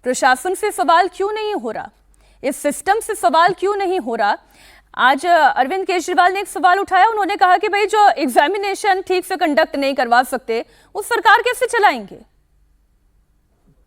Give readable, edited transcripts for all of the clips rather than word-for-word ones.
प्रशासन से सवाल क्यों नहीं हो रहा, इस सिस्टम से सवाल क्यों नहीं हो रहा। आज अरविंद केजरीवाल ने एक सवाल उठाया, उन्होंने कहा कि भाई जो एग्जामिनेशन ठीक से कंडक्ट नहीं करवा सकते वो सरकार कैसे चलाएंगे।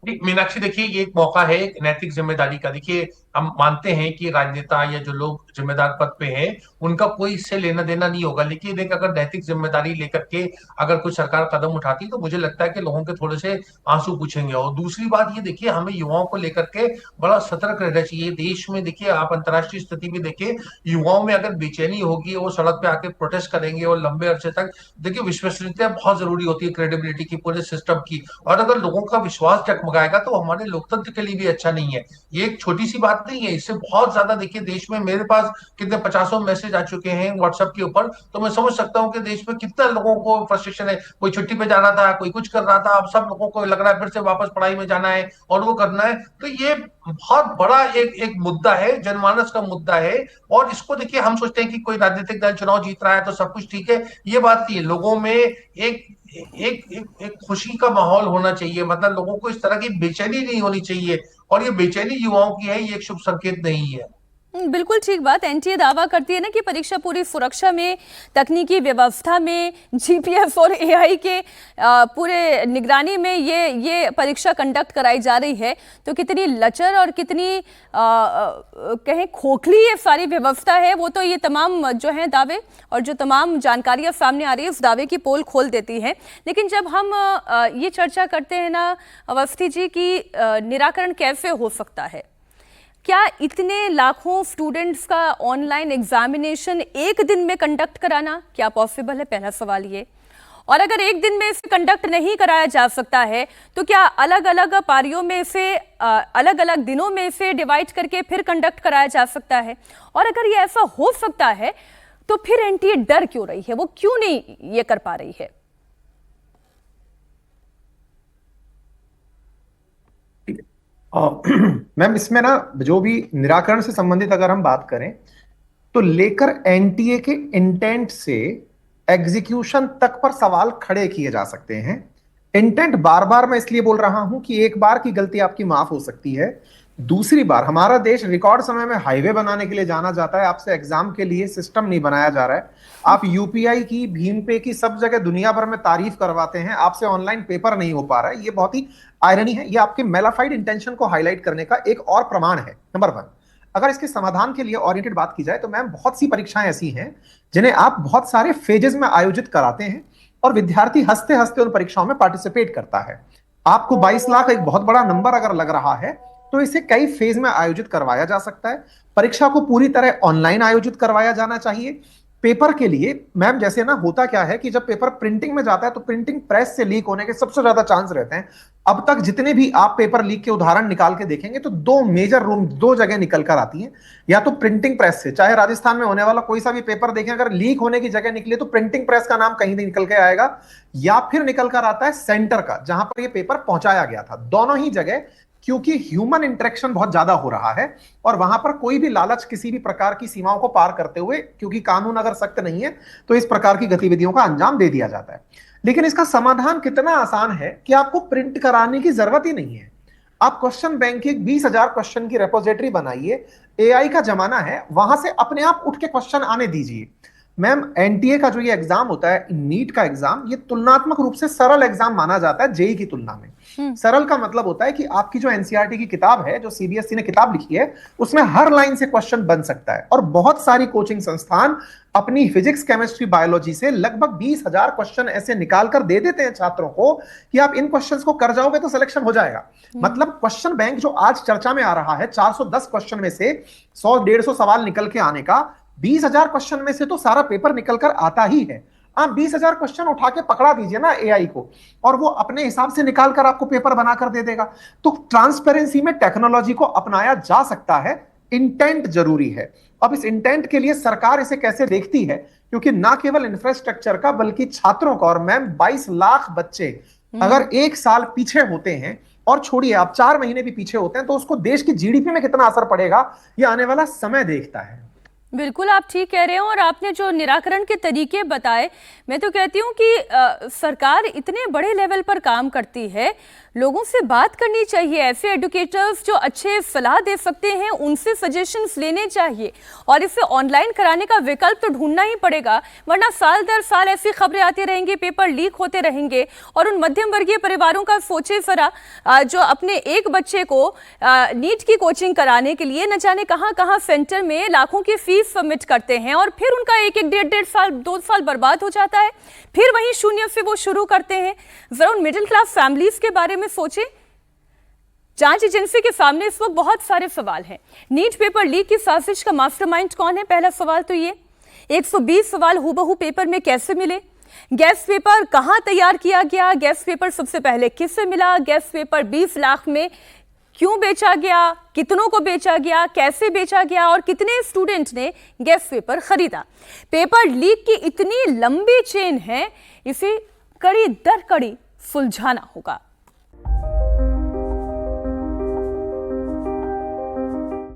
मीनाक्षी, देखिए ये एक मौका है एक नैतिक जिम्मेदारी का। देखिए हम मानते हैं कि राजनेता या जो लोग जिम्मेदार पद पे हैं उनका कोई इससे लेना देना नहीं होगा, लेकिन एक अगर नैतिक जिम्मेदारी लेकर के अगर कोई सरकार कदम उठाती तो मुझे लगता है कि लोगों के थोड़े से आंसू पूछेंगे। और दूसरी बात ये देखिए, हमें युवाओं को लेकर के बड़ा सतर्क रहना चाहिए। देश में देखिए आप अंतर्राष्ट्रीय स्थिति भी देखिए, युवाओं में अगर बेचैनी होगी वो सड़क पे आके प्रोटेस्ट करेंगे और लंबे अरसे तक, देखिए विश्वसनीयता बहुत जरूरी होती है, क्रेडिबिलिटी की पूरे सिस्टम की। और अगर लोगों का विश्वास डगमगाएगा तो हमारे लोकतंत्र के लिए भी अच्छा नहीं है। ये एक छोटी सी बात नहीं है, इससे बहुत ज्यादा देखिए देश में मेरे पास कितने पचासों मैसेज आ चुके हैं व्हाट्सएप के ऊपर, तो मैं समझ सकता हूँ कि देश में कितना लोगों को फ्रस्ट्रेशन है। कोई छुट्टी पे जाना था, कोई कुछ कर रहा था, अब सब लोगों को लग रहा है फिर से वापस पढ़ाई में जाना है और वो करना है। तो ये बहुत बड़ा एक एक मुद्दा है, जनमानस का मुद्दा है। और इसको देखिए हम सोचते हैं कि कोई राजनीतिक दल चुनाव जीत रहा है तो सब कुछ ठीक है, ये बात नहीं है। लोगों में एक खुशी का माहौल होना चाहिए, मतलब लोगों को इस तरह की बेचैनी नहीं होनी चाहिए। और ये बेचैनी युवाओं की है, ये एक शुभ संकेत नहीं है। बिल्कुल ठीक बात। एनटीए दावा करती है ना कि परीक्षा पूरी सुरक्षा में, तकनीकी व्यवस्था में, जीपीएस और एआई के पूरे निगरानी में ये परीक्षा कंडक्ट कराई जा रही है। तो कितनी लचर और कितनी कहें खोखली ये सारी व्यवस्था है, वो तो ये तमाम जो है दावे और जो तमाम जानकारियां सामने आ रही है उस दावे की पोल खोल देती है। लेकिन जब हम ये चर्चा करते हैं ना अवस्थी जी की निराकरण कैसे हो सकता है, क्या इतने लाखों स्टूडेंट्स का ऑनलाइन एग्जामिनेशन एक दिन में कंडक्ट कराना क्या पॉसिबल है, पहला सवाल ये। और अगर एक दिन में इसे कंडक्ट नहीं कराया जा सकता है तो क्या अलग अलग पारियों में इसे अलग अलग दिनों में इसे डिवाइड करके फिर कंडक्ट कराया जा सकता है। और अगर ये ऐसा हो सकता है तो फिर एनटीए डर क्यों रही है, वो क्यों नहीं ये कर पा रही है। मैम इसमें ना जो भी निराकरण से संबंधित अगर हम बात करें तो लेकर एनटीए के इंटेंट से एग्जीक्यूशन तक पर सवाल खड़े किए जा सकते हैं। इंटेंट बार बार मैं इसलिए बोल रहा हूं कि एक बार की गलती आपकी माफ हो सकती है, दूसरी बार हमारा देश रिकॉर्ड समय में हाईवे बनाने के लिए जाना जाता है, आपसे एग्जाम के लिए सिस्टम नहीं बनाया जा रहा है। आप यूपीआई की, भीम पे की सब जगह दुनिया भर में तारीफ करवाते हैं, आपसे ऑनलाइन पेपर नहीं हो पा रहा है। ये बहुत ही आयरनी है, ये आपके मेलाफाइड इंटेंशन को हाईलाइट करने का एक और प्रमाण है। नंबर वन, अगर इसके समाधान के लिए ओरिएंटेड बात की जाए तो मैम बहुत सी परीक्षाएं ऐसी हैं जिन्हें आप बहुत सारे फेजेस में आयोजित कराते हैं और विद्यार्थी हंसते हंसते उन परीक्षाओं में पार्टिसिपेट करता है। आपको 22 लाख एक बहुत बड़ा नंबर अगर लग रहा है तो इसे कई फेज में आयोजित करवाया जा सकता है। परीक्षा को पूरी तरह ऑनलाइन आयोजित करवाया जाना चाहिए। पेपर के लिए मैम जैसे ना होता क्या है कि जब पेपर प्रिंटिंग में जाता है तो प्रिंटिंग प्रेस से लीक होने के सबसे ज्यादा चांस रहते हैं। अब तक जितने भी आप पेपर लीक के उदाहरण निकाल के देखेंगे तो दो मेजर रूम, दो जगह निकल कर आती हैं। या तो प्रिंटिंग प्रेस से, चाहे राजस्थान में होने वाला कोई सा भी पेपर देखें, अगर लीक होने की जगह निकले तो प्रिंटिंग प्रेस का नाम कहीं नहीं निकल के आएगा, या फिर निकल कर आता है सेंटर का जहां पर यह पेपर पहुंचाया गया था। दोनों ही जगह क्योंकि ह्यूमन इंटरेक्शन बहुत ज्यादा हो रहा है और वहां पर कोई भी लालच किसी भी प्रकार की सीमाओं को पार करते हुए, क्योंकि कानून अगर सख्त नहीं है तो इस प्रकार की गतिविधियों का अंजाम दे दिया जाता है। लेकिन इसका समाधान कितना आसान है कि आपको प्रिंट कराने की जरूरत ही नहीं है। आप क्वेश्चन बैंक की 20,000 क्वेश्चन की रेपोजिटरी बनाइए, एआई का जमाना है, वहां से अपने आप उठ के क्वेश्चन आने दीजिए। मैम एनटीए का जो ये एग्जाम होता है, नीट का एग्जाम, ये तुलनात्मक रूप से सरल एग्जाम माना जाता है जेई की तुलना में। सरल का मतलब होता है कि आपकी जो एनसीईआरटी की किताब है, जो सीबीएसई ने किताब लिखी है, उसमें हर लाइन से क्वेश्चन बन सकता है। और बहुत सारी कोचिंग संस्थान अपनी फिजिक्स, केमिस्ट्री, बायोलॉजी से लगभग 20,000 क्वेश्चन ऐसे निकाल कर दे देते हैं छात्रों को कि आप इन क्वेश्चंस को कर जाओगे तो सिलेक्शन हो जाएगा। मतलब क्वेश्चन बैंक जो आज चर्चा में आ रहा है, 410 क्वेश्चन में से 100-150 सवाल निकल के आने का, 20,000 क्वेश्चन में से तो सारा पेपर निकल कर आता ही है। आप 20,000 क्वेश्चन उठा के पकड़ा दीजिए ना एआई को और वो अपने हिसाब से निकाल कर आपको पेपर बनाकर दे देगा। तो ट्रांसपेरेंसी में टेक्नोलॉजी को अपनाया जा सकता है, इंटेंट जरूरी है। अब इस इंटेंट के लिए सरकार इसे कैसे देखती है, क्योंकि ना केवल इंफ्रास्ट्रक्चर का बल्कि छात्रों का, और मैम 22 लाख बच्चे अगर एक साल पीछे होते हैं, और छोड़िए आप 4 महीने भी पीछे होते हैं, तो उसको देश की जीडीपी में कितना असर पड़ेगा ये आने वाला समय देखता है। बिल्कुल आप ठीक कह रहे हैं। और आपने जो निराकरण के तरीके बताए, मैं तो कहती हूँ कि सरकार इतने बड़े लेवल पर काम करती है लोगों से बात करनी चाहिए। ऐसे एडुकेटर्स जो अच्छे सलाह दे सकते हैं उनसे सजेशंस लेने चाहिए और इसे ऑनलाइन कराने का विकल्प तो ढूंढना ही पड़ेगा, वरना साल दर साल ऐसी खबरें आती रहेंगी, पेपर लीक होते रहेंगे। और उन मध्यम वर्गीय परिवारों का सोचे जरा, जो अपने एक बच्चे को नीट की कोचिंग कराने के लिए न जाने कहां कहां सेंटर में लाखों की फीस सबमिट करते हैं और फिर उनका एक डेढ़ साल 2 साल बर्बाद हो जाता है, फिर वहीं शून्य से वो शुरू करते हैं। जरा उन मिडिल क्लास फैमिलीज के बारे में सोचें। जांच एजेंसी के सामने इस वक्त बहुत सारे सवाल हैं। नीट पेपर लीक की साजिश का मास्टरमाइंड कौन है? पहला सवाल तो ये। 120 सवाल हूबहू पेपर में कैसे मिले? गैस पेपर कहां तैयार किया गया? गैस पेपर सबसे पहले किससे मिला? गैस पेपर 20 लाख में क्यों बेचा गया? कितनों को बेचा गया? कैसे बेचा गया? और कितने स्टूडेंट ने गैस पेपर खरीदा? पेपर लीक की इतनी लंबी चेन है, इसे कड़ी दर कड़ी सुलझाना होगा।